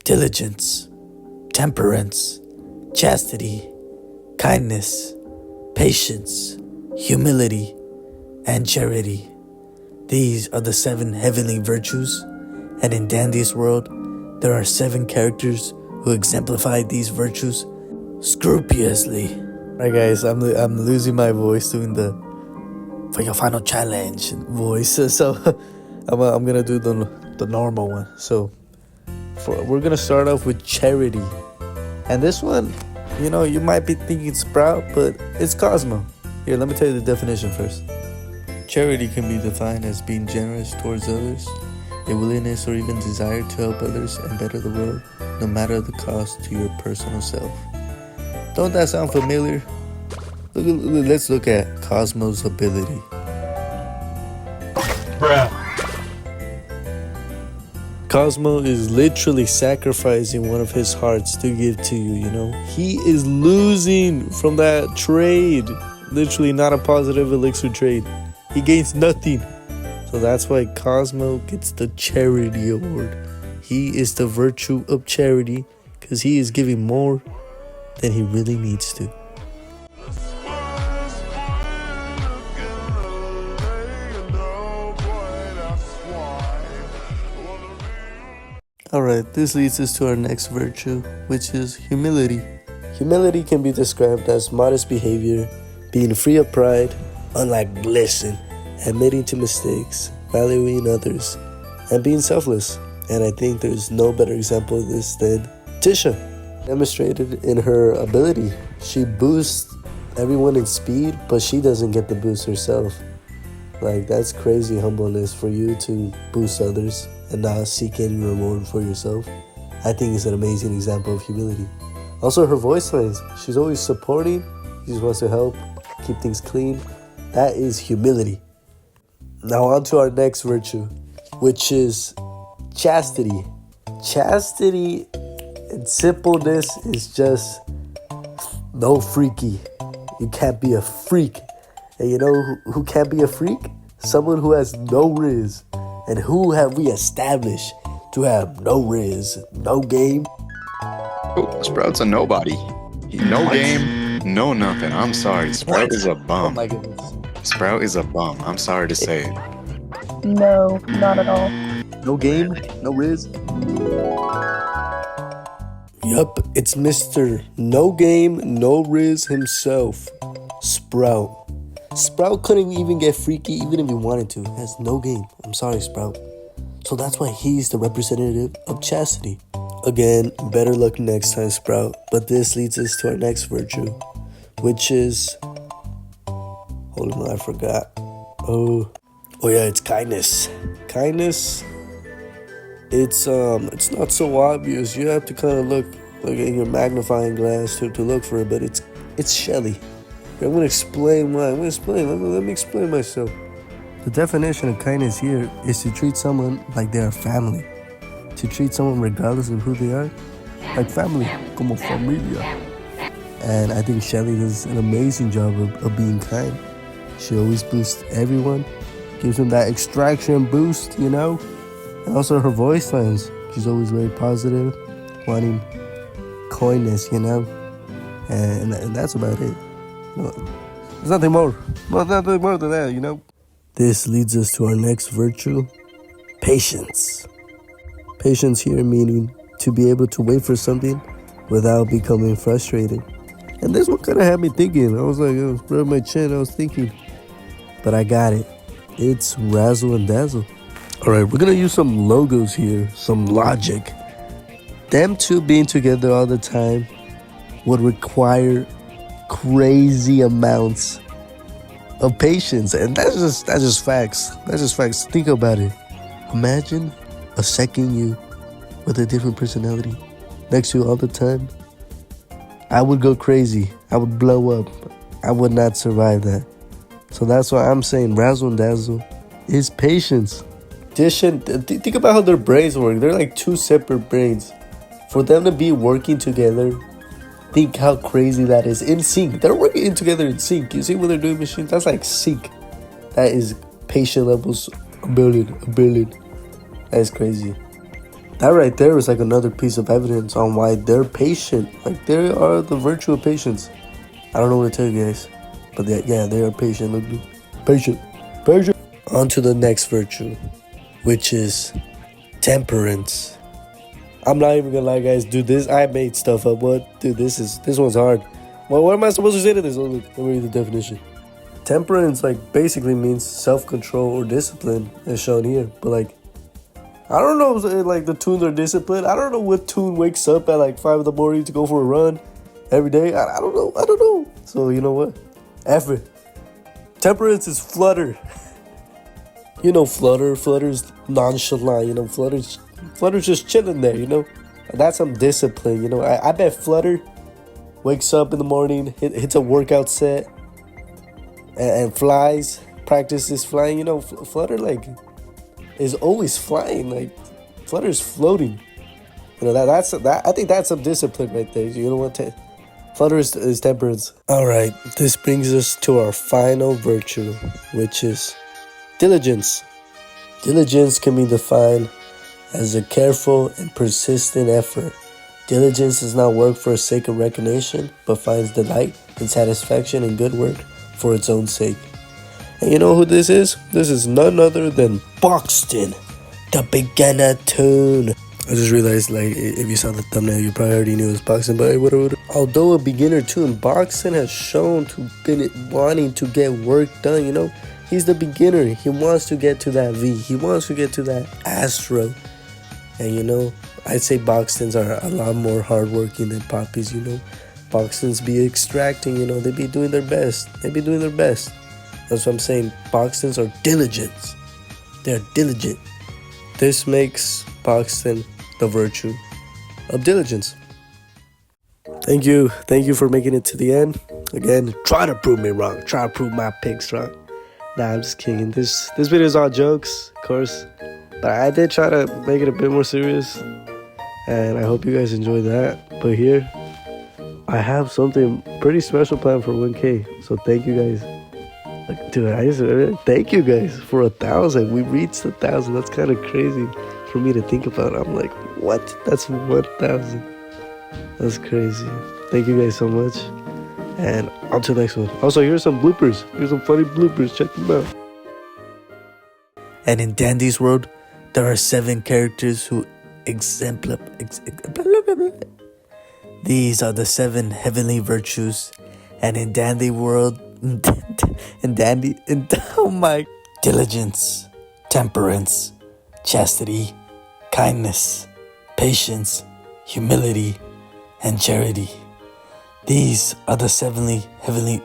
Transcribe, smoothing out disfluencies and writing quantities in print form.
Diligence, Temperance, Chastity, Kindness, Patience, Humility, and Charity. These are the 7 heavenly virtues, and in Dandy's world, there are 7 characters who exemplify these virtues scrupulously. Alright guys, I'm losing my voice doing the for your final challenge voice, so I'm gonna do the normal one. So we're gonna start off with Charity, and this one, you might be thinking Sprout, but it's Cosmo. Here, let me tell you the definition first. Charity can be defined as being generous towards others, a willingness or even desire to help others and better the world, no matter the cost to your personal self. Don't that sound familiar? Let's look at Cosmo's ability. Bruh. Cosmo is literally sacrificing one of his hearts to give to you, He is losing from that trade. Literally not a positive elixir trade. He gains nothing. So that's why Cosmo gets the Charity Award. He is the virtue of charity because he is giving more than he really needs to. Alright, this leads us to our next virtue, which is humility. Humility can be described as modest behavior, being free of pride, unlike glisten, admitting to mistakes, valuing others, and being selfless. And I think there's no better example of this than Tisha. Demonstrated in her ability. She boosts everyone in speed, but she doesn't get the boost herself. Like, that's crazy humbleness for you to boost others and not seek any reward for yourself. I think it's an amazing example of humility. Also, her voice lines. She's always supporting. She just wants to help keep things clean. That is humility. Now on to our next virtue, which is chastity. Chastity and simpleness is just no freaky. You can't be a freak. And you know who can't be a freak? Someone who has no riz. And who have we established to have no riz, no game? Oh, Sprout's a nobody. No game, no nothing. I'm sorry. Sprout is a bum. Oh my goodness. Sprout is a bum. I'm sorry to say it. No, not at all. No game, no riz. Yup, it's Mr. No Game, No Riz himself, Sprout. Sprout couldn't even get freaky even if he wanted to. He has no game. I'm sorry, Sprout. So that's why he's the representative of chastity. Again, better luck next time, Sprout. But this leads us to our next virtue, which is... Hold on, I forgot. Oh yeah, it's kindness. Kindness, it's not so obvious. You have to kind of look in your magnifying glass to look for it, but it's Shelly. I'm going to explain why. Let me explain myself. The definition of kindness here is to treat someone like they are family. To treat someone regardless of who they are, like family, como familia. And I think Shelly does an amazing job of being kind. She always boosts everyone, gives them that extraction boost, And also her voice lines. She's always very positive, wanting coyness, And that's about it. There's nothing more. Well, nothing more than that, This leads us to our next virtue, patience. Patience here meaning to be able to wait for something without becoming frustrated. And this one kind of had me thinking. I was like, I was rubbing my chin. I was thinking. But I got it. It's razzle and dazzle. All right, we're going to use some logos here, some logic. Them two being together all the time would require crazy amounts of patience, and that's just facts. That's just facts. Think about it. Imagine a second you with a different personality next to you all the time. I would go crazy. I would blow up. I would not survive that. So that's why I'm saying razzle and dazzle is patience. Think about how their brains work. They're like 2 separate brains. For them to be working together, think how crazy that is. In sync. They're working together in sync. You see when they're doing machines? That's like sync. That is patient levels a billion. That is crazy. That right there is like another piece of evidence on why they're patient. Like, they are the virtue of patience. I don't know what to tell you guys. But yeah, they are patient. Look, patient. Patient. On to the next virtue, which is temperance. I'm not even gonna lie, guys. Dude, I made stuff up. What? Dude, this one's hard. Well, what am I supposed to say to this? Oh, look, let me read the definition. Temperance, like, basically means self-control or discipline, as shown here. But, like, I don't know if, like, the tunes are disciplined. I don't know what tune wakes up at, like, 5 in the morning to go for a run every day. I don't know. So, you know what? F it. Temperance is flutter. You know, Flutter's nonchalant. You know, Flutter's just chilling there, you know. That's some discipline, you know. I bet Flutter wakes up in the morning, hits a workout set, and flies, practices flying. You know, Flutter, like, is always flying. Like, Flutter's floating. You know, that's I think that's some discipline right there. You know what? Flutter is temperance. All right, this brings us to our final virtue, which is diligence. Diligence can be defined as a careful and persistent effort. Diligence does not work for the sake of recognition, but finds delight and satisfaction in good work for its own sake. And you know who this is? This is none other than Boxton, the beginner tune. I just realized, like, if you saw the thumbnail, you probably already knew it was Boxton, but whatever. Although a beginner tune, Boxton has shown to been wanting to get work done, you know? He's the beginner. He wants to get to that V. He wants to get to that Astro. And, you know, I'd say Boxtons are a lot more hardworking than Poppies, you know. Boxtons be extracting, you know. They be doing their best. That's what I'm saying. Boxtons are diligent. They're diligent. This makes Boxton the virtue of diligence. Thank you for making it to the end. Again, try to prove me wrong. Try to prove my picks wrong. Nah, I'm just kidding. This video is all jokes, of course. But I did try to make it a bit more serious. And I hope you guys enjoyed that. But here, I have something pretty special planned for 1K. So thank you guys. Like, dude, thank you guys for 1,000. We reached 1,000. That's kind of crazy for me to think about. I'm like, what? That's 1,000. That's crazy. Thank you guys so much. And on to the next one. Also, here's some bloopers. Here's some funny bloopers. Check them out. And in Dandy's world, there are 7 characters who These are the 7 heavenly virtues. And in Dandy world, diligence, temperance, chastity, kindness, patience, humility, and charity. These are the heavenly